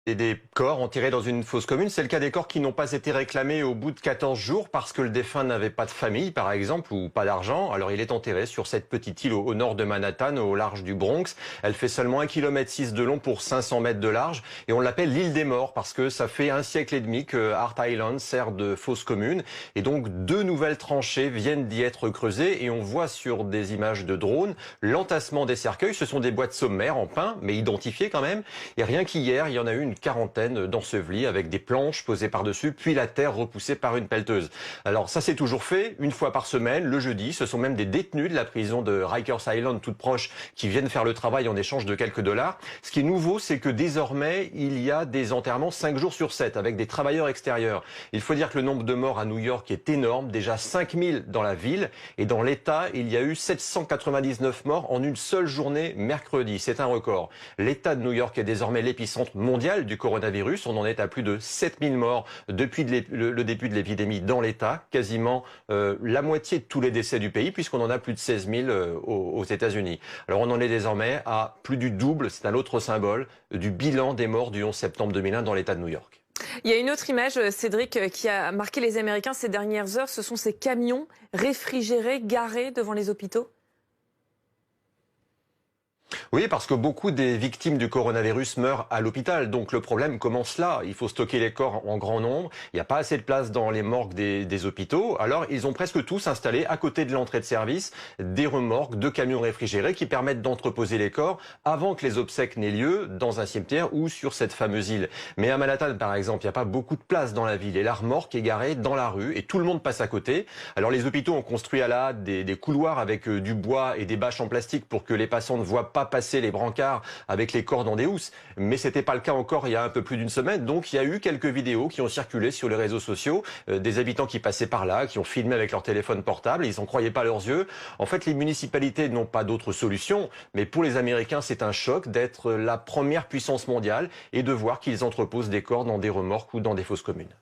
Et des corps enterrés dans une fosse commune, c'est le cas des corps qui n'ont pas été réclamés au bout de 14 jours parce que le défunt n'avait pas de famille, par exemple, ou pas d'argent. Alors il est enterré sur cette petite île au nord de Manhattan, au large du Bronx. Elle fait seulement 1,6 km de long pour 500 mètres de large. Et on l'appelle l'île des morts parce que ça fait 1 siècle et demi que Hart Island sert de fosse commune. Et donc 2 nouvelles tranchées viennent d'y être creusées. Et on voit sur des images de drone l'entassement des cercueils. Ce sont des boîtes sommaires en pin, mais identifiées quand même. Et rien qu'hier, il y en a eu une quarantaine d'ensevelis avec des planches posées par-dessus, puis la terre repoussée par une pelleteuse. Alors ça c'est toujours fait, une fois par semaine, le jeudi. Ce sont même des détenus de la prison de Rikers Island, toute proche, qui viennent faire le travail en échange de quelques dollars. Ce qui est nouveau, c'est que désormais, il y a des enterrements 5 jours sur 7 avec des travailleurs extérieurs. Il faut dire que le nombre de morts à New York est énorme, déjà 5000 dans la ville. Et dans l'État, il y a eu 799 morts en une seule journée mercredi. C'est un record. L'État de New York est désormais l'épicentre mondial du coronavirus. On en est à plus de 7000 morts depuis le début de l'épidémie dans l'État. Quasiment la moitié de tous les décès du pays, puisqu'on en a plus de 16 000 aux États-Unis. Alors on en est désormais à plus du double, c'est un autre symbole, du bilan des morts du 11 septembre 2001 dans l'État de New York. Il y a une autre image, Cédric, qui a marqué les Américains ces dernières heures. Ce sont ces camions réfrigérés garés devant les hôpitaux. Oui, parce que beaucoup des victimes du coronavirus meurent à l'hôpital. Donc le problème commence là. Il faut stocker les corps en grand nombre. Il n'y a pas assez de place dans les morgues des hôpitaux. Alors ils ont presque tous installé à côté de l'entrée de service des remorques de camions réfrigérés qui permettent d'entreposer les corps avant que les obsèques n'aient lieu dans un cimetière ou sur cette fameuse île. Mais à Manhattan, par exemple, il n'y a pas beaucoup de place dans la ville et la remorque est garée dans la rue et tout le monde passe à côté. Alors les hôpitaux ont construit à la hâte des couloirs avec du bois et des bâches en plastique pour que les patients ne voient pas passer les brancards avec les corps dans des housses. Mais c'était pas le cas encore il y a un peu plus d'une semaine. Donc il y a eu quelques vidéos qui ont circulé sur les réseaux sociaux, des habitants qui passaient par là, qui ont filmé avec leur téléphone portable, et ils n'en croyaient pas leurs yeux. En fait, les municipalités n'ont pas d'autre solution, mais pour les Américains, c'est un choc d'être la première puissance mondiale et de voir qu'ils entreposent des corps dans des remorques ou dans des fosses communes.